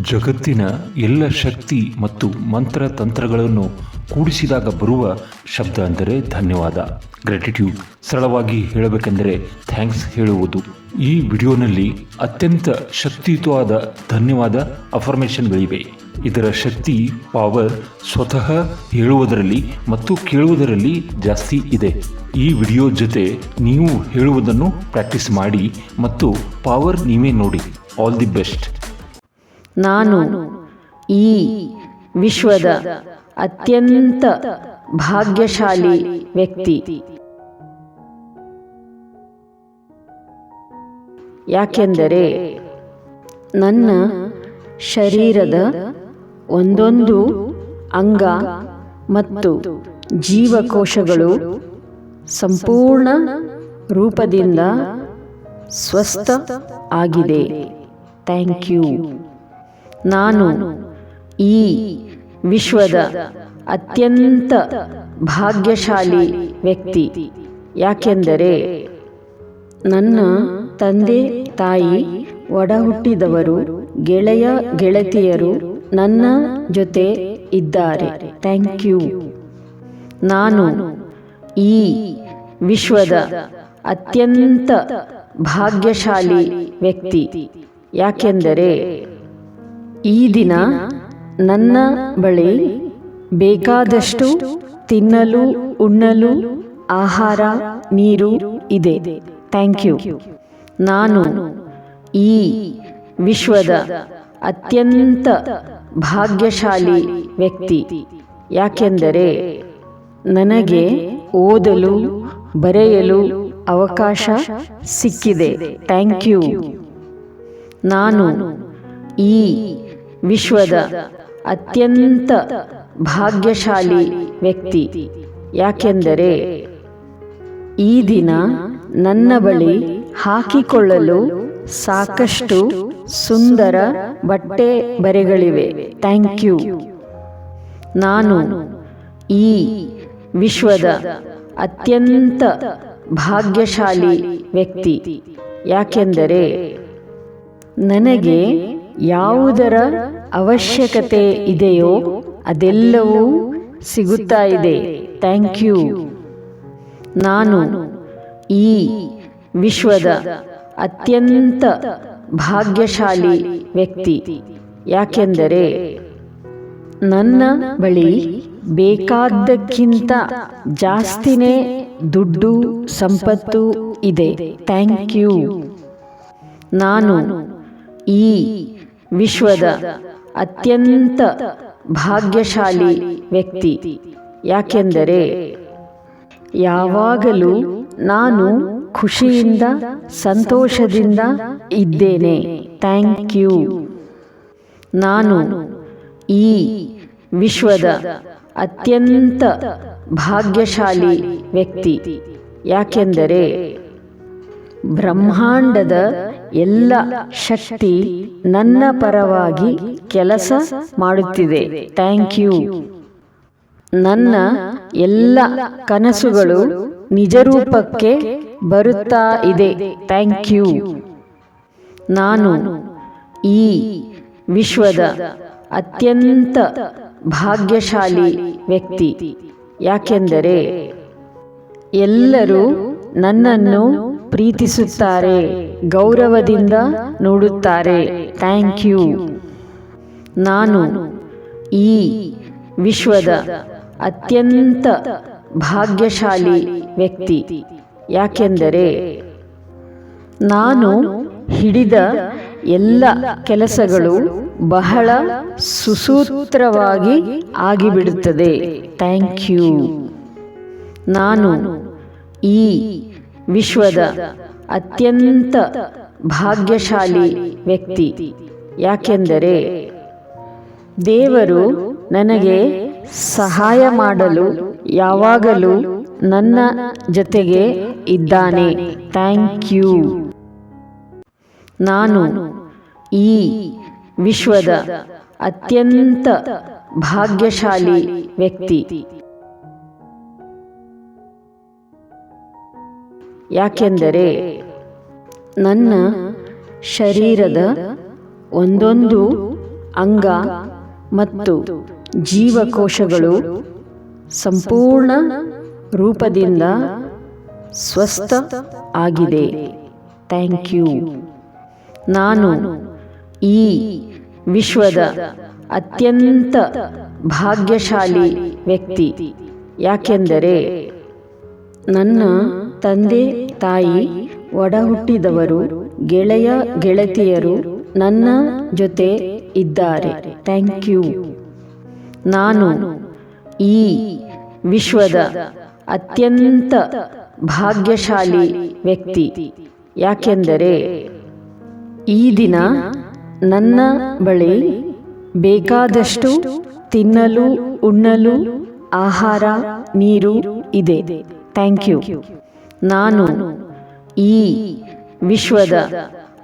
ಜಗತ್ತಿನ ಎಲ್ಲ ಶಕ್ತಿ ಮತ್ತು ಮಂತ್ರ ತಂತ್ರಗಳನ್ನು ಕೂಡಿಸಿದಾಗ ಬರುವ ಶಬ್ದ ಅಂದರೆ ಧನ್ಯವಾದ, ಗ್ರ್ಯಾಟಿಟ್ಯೂಡ್. ಸರಳವಾಗಿ ಹೇಳಬೇಕೆಂದರೆ ಥ್ಯಾಂಕ್ಸ್ ಹೇಳುವುದು. ಈ ವಿಡಿಯೋನಲ್ಲಿ ಅತ್ಯಂತ ಶಕ್ತಿಯುತವಾದ ಧನ್ಯವಾದ ಅಫರ್ಮೇಷನ್ಗಳಿವೆ. ಇದರ ಶಕ್ತಿ ಪವರ್ ಸ್ವತಃ ಹೇಳುವುದರಲ್ಲಿ ಮತ್ತು ಕೇಳುವುದರಲ್ಲಿ ಜಾಸ್ತಿ ಇದೆ. ಈ ವಿಡಿಯೋ ಜೊತೆ ನೀವು ಹೇಳುವುದನ್ನು ಪ್ರಾಕ್ಟೀಸ್ ಮಾಡಿ ಮತ್ತು ಪವರ್ ನೀವೇ ನೋಡಿ. All the best. ನಾನು ಈ ವಿಶ್ವದ ಅತ್ಯಂತ ಭಾಗ್ಯಶಾಲಿ ವ್ಯಕ್ತಿ. ಯಾಕೆಂದರೆ ನನ್ನ ಶರೀರದ ಒಂದೊಂದು ಅಂಗ ಮತ್ತು ಜೀವಕೋಶಗಳು ಸಂಪೂರ್ಣ ರೂಪದಿಂದ ಸ್ವಸ್ಥ ಆಗಿದೆ. Thank you. ನಾನು ಈ ವಿಶ್ವದ ಅತ್ಯಂತ ಭಾಗ್ಯಶಾಲಿ ವ್ಯಕ್ತಿ. ಯಾಕೆಂದರೆ ನನ್ನ ತಂದೆ ತಾಯಿ, ಒಡಹುಟ್ಟಿದವರು, ಗೆಳೆಯ ಗೆಳತಿಯರು ನನ್ನ ಜೊತೆ ಇದ್ದಾರೆ. Thank you. ನಾನು ಈ ವಿಶ್ವದ ಅತ್ಯಂತ ಭಾಗ್ಯಶಾಲಿ ವ್ಯಕ್ತಿ. ಯಾಕೆಂದರೆ ಈ ದಿನ ನನ್ನ ಬಳಿ ಬೇಕಾದಷ್ಟು ತಿನ್ನಲು ಉಣ್ಣಲು ಆಹಾರ ನೀರು ಇದೆ. Thank you. ನಾನು ಈ ವಿಶ್ವದ ಅತ್ಯಂತ ಭಾಗ್ಯಶಾಲಿ ವ್ಯಕ್ತಿ. ಯಾಕೆಂದರೆ ನನಗೆ ಓದಲು ಬರೆಯಲು ಅವಕಾಶ ಸಿಕ್ಕಿದೆ. Thank you. ನಾನು ಈ ವಿಶ್ವದ ಅತ್ಯಂತ ಭಾಗ್ಯಶಾಲಿ ವ್ಯಕ್ತಿ. ಯಾಕೆಂದರೆ ಈ ದಿನ ನನ್ನ ಬಳಿ ಹಾಕಿಕೊಳ್ಳಲು ಸಾಕಷ್ಟು ಸುಂದರ ಬಟ್ಟೆ ಬರೆಗಳಿವೆ. Thank you. ನಾನು ಈ ವಿಶ್ವದ ಅತ್ಯಂತ ಭಾಗ್ಯಶಾಲಿ ವ್ಯಕ್ತಿ. ಯಾಕೆಂದರೆ ನನಗೆ ಯಾವುದರ ಅವಶ್ಯಕತೆ ಇದೆಯೋ ಅದೆಲ್ಲವೂ ಸಿಗುತ್ತಾ ಇದೆ. Thank you. ನಾನು ಈ ವಿಶ್ವದ ಅತ್ಯಂತ ಭಾಗ್ಯಶಾಲಿ ವ್ಯಕ್ತಿ. ಯಾಕೆಂದರೆ ನನ್ನ ಬಳಿ ಬೇಕಾದ್ದಕ್ಕಿಂತ ಜಾಸ್ತಿನೇ ದುಡ್ಡು ಸಂಪತ್ತು ಇದೆ. Thank you. ನಾನು ಈ ವಿಶ್ವದ ಅತ್ಯಂತ ಭಾಗ್ಯಶಾಲಿ ವ್ಯಕ್ತಿ. ಯಾಕೆಂದರೆ ಯಾವಾಗಲೂ ನಾನು ಖುಷಿಯಿಂದ ಸಂತೋಷದಿಂದ ಇದ್ದೇನೆ. Thank you. ನಾನು ಈ ವಿಶ್ವದ ಅತ್ಯಂತ ಭಾಗ್ಯಶಾಲಿ ವ್ಯಕ್ತಿ. ಯಾಕೆಂದರೆ ಬ್ರಹ್ಮಾಂಡದ ಎಲ್ಲ ಶಕ್ತಿ ನನ್ನ ಪರವಾಗಿ ಕೆಲಸ ಮಾಡುತ್ತಿದೆ. Thank you. ನನ್ನ ಎಲ್ಲ ಕನಸುಗಳು ನಿಜರೂಪಕ್ಕೆ ಬರುತ್ತಾ ಇದೆ. Thank you. ನಾನು ಈ ವಿಶ್ವದ ಅತ್ಯಂತ ಭಾಗ್ಯಶಾಲಿ ವ್ಯಕ್ತಿ. ಯಾಕೆಂದರೆ ಎಲ್ಲರೂ ನನ್ನನ್ನು ಪ್ರೀತಿಸುತ್ತಾರೆ, ಗೌರವದಿಂದ ನೋಡುತ್ತಾರೆ. Thank you. ನಾನು ಈ ವಿಶ್ವದ ಅತ್ಯಂತ ಭಾಗ್ಯಶಾಲಿ ವ್ಯಕ್ತಿ. ಯಾಕೆಂದರೆ ನಾನು ಹಿಡಿದ ಎಲ್ಲ ಕೆಲಸಗಳು ಬಹಳ ಸುಸೂತ್ರವಾಗಿ ಆಗಿಬಿಡುತ್ತದೆ. Thank you. ನಾನು ಈ ವಿಶ್ವದ ಅತ್ಯಂತ ಭಾಗ್ಯಶಾಲಿ ವ್ಯಕ್ತಿ. ಯಾಕೆಂದರೆ ದೇವರು ನನಗೆ ಸಹಾಯ ಮಾಡಲು ಯಾವಾಗಲೂ ನನ್ನ ಜೊತೆಗೆ ಇದ್ದಾನೆ. Thank you. ನಾನು ಈ ವಿಶ್ವದ ಅತ್ಯಂತ ಭಾಗ್ಯಶಾಲಿ ವ್ಯಕ್ತಿ. ಯಾಕೆಂದರೆ ನನ್ನ ಶರೀರದ ಒಂದೊಂದು ಅಂಗ ಮತ್ತು ಜೀವಕೋಶಗಳು ಸಂಪೂರ್ಣ ರೂಪದಿಂದ ಸ್ವಸ್ಥ ಆಗಿದೆ. Thank you. ನಾನು ಈ ವಿಶ್ವದ ಅತ್ಯಂತ ಭಾಗ್ಯಶಾಲಿ ವ್ಯಕ್ತಿ. ಯಾಕೆಂದರೆ ನನ್ನ ತಂದೆ ತಾಯಿ, ಒಡಹುಟ್ಟಿದವರು, ಗೆಳೆಯ ಗೆಳತಿಯರು ನನ್ನ ಜೊತೆ ಇದ್ದಾರೆ. Thank you. ನಾನು ಈ ವಿಶ್ವದ ಅತ್ಯಂತ ಭಾಗ್ಯಶಾಲಿ ವ್ಯಕ್ತಿ. ಯಾಕೆಂದರೆ ಈ ದಿನ ನನ್ನ ಬಳಿ ಬೇಕಾದಷ್ಟು ತಿನ್ನಲು ಉಣ್ಣಲು ಆಹಾರ ನೀರು ಇದೆ. Thank you. ನಾನು ಈ ವಿಶ್ವದ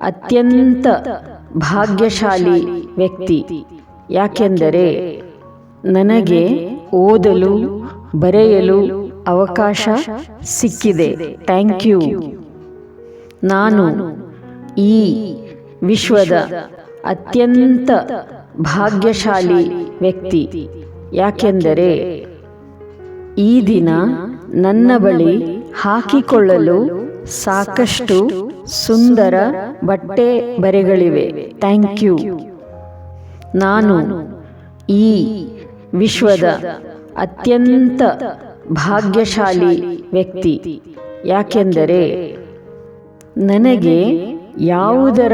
ಅತ್ಯಂತ ಭಾಗ್ಯಶಾಲಿ ವ್ಯಕ್ತಿ. ಯಾಕೆಂದರೆ ನನಗೆ ಓದಲು ಬರೆಯಲು ಅವಕಾಶ ಸಿಕ್ಕಿದೆ. Thank you. ನಾನು ಈ ವಿಶ್ವದ ಅತ್ಯಂತ ಭಾಗ್ಯಶಾಲಿ ವ್ಯಕ್ತಿ. ಯಾಕೆಂದರೆ ಈ ದಿನ ನನ್ನ ಬಳಿ ಹಾಕಿಕೊಳ್ಳಲು ಸಾಕಷ್ಟು ಸುಂದರ ಬಟ್ಟೆ ಬರೆಗಳಿವೆ. Thank you. ನಾನು ಈ ವಿಶ್ವದ ಅತ್ಯಂತ ಭಾಗ್ಯಶಾಲಿ ವ್ಯಕ್ತಿ. ಯಾಕೆಂದರೆ ನನಗೆ ಯಾವುದರ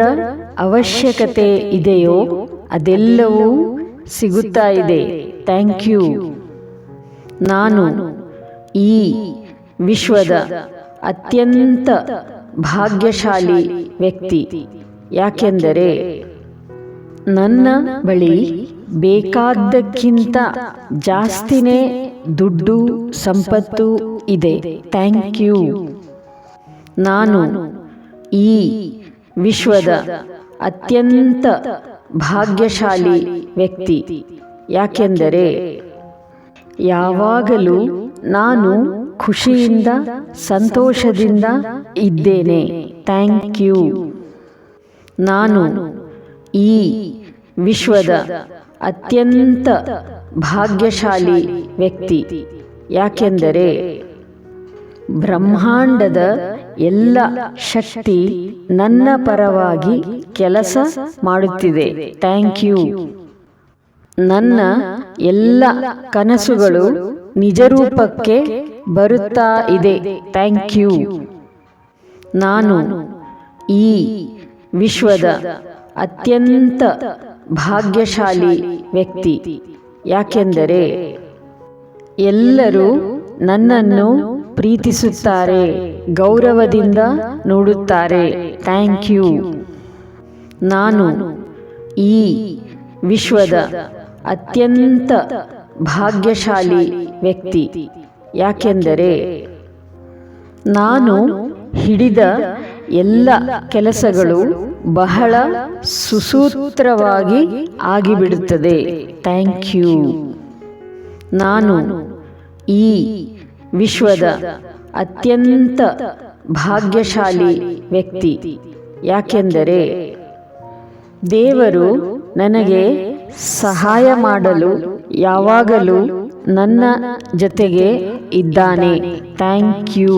ಅವಶ್ಯಕತೆ ಇದೆಯೋ ಅದೆಲ್ಲವೂ ಸಿಗುತ್ತಾ ಇದೆ. Thank you. ನಾನು ಈ ವಿಶ್ವದ ಅತ್ಯಂತ ಭಾಗ್ಯಶಾಲಿ ವ್ಯಕ್ತಿ. ಯಾಕೆಂದರೆ ನನ್ನ ಬಳಿ ಬೇಕಾದ್ದಕ್ಕಿಂತ ಜಾಸ್ತಿನೇ ದುಡ್ಡು ಸಂಪತ್ತು ಇದೆ. Thank you. ನಾನು ಈ ವಿಶ್ವದ ಅತ್ಯಂತ ಭಾಗ್ಯಶಾಲಿ ವ್ಯಕ್ತಿ. ಯಾಕೆಂದರೆ ಯಾವಾಗಲೂ ನಾನು ಖುಷಿಯಿಂದ ಸಂತೋಷದಿಂದ ಇದ್ದೇನೆ. Thank you. ನಾನು ಈ ವಿಶ್ವದ ಅತ್ಯಂತ ಭಾಗ್ಯಶಾಲಿ ವ್ಯಕ್ತಿ. ಯಾಕೆಂದರೆ ಬ್ರಹ್ಮಾಂಡದ ಎಲ್ಲ ಶಕ್ತಿ ನನ್ನ ಪರವಾಗಿ ಕೆಲಸ ಮಾಡುತ್ತಿದೆ. Thank you. ನನ್ನ ಎಲ್ಲ ಕನಸುಗಳು ನಿಜರೂಪಕ್ಕೆ ಬರುತ್ತಾ ಇದೆ. Thank you. ನಾನು ಈ ವಿಶ್ವದ ಅತ್ಯಂತ ಭಾಗ್ಯಶಾಲಿ ವ್ಯಕ್ತಿ. ಯಾಕೆಂದರೆ ಎಲ್ಲರೂ ನನ್ನನ್ನು ಪ್ರೀತಿಸುತ್ತಾರೆ, ಗೌರವದಿಂದ ನೋಡುತ್ತಾರೆ. Thank you. ನಾನು ಈ ವಿಶ್ವದ ಅತ್ಯಂತ ಭಾಗ್ಯಶಾಲಿ ವ್ಯಕ್ತಿ. ಯಾಕೆಂದರೆ ನಾನು ಹಿಡಿದ ಎಲ್ಲ ಕೆಲಸಗಳು ಬಹಳ ಸುಸೂತ್ರವಾಗಿ ಆಗಿಬಿಡುತ್ತದೆ. Thank you. ನಾನು ಈ ವಿಶ್ವದ ಅತ್ಯಂತ ಭಾಗ್ಯಶಾಲಿ ವ್ಯಕ್ತಿ. ಯಾಕೆಂದರೆ ದೇವರು ನನಗೆ ಸಹಾಯ ಮಾಡಲು ಯಾವಾಗಲೂ ನನ್ನ ಜೊತೆಗೆ ಇದ್ದಾನೆ. Thank you.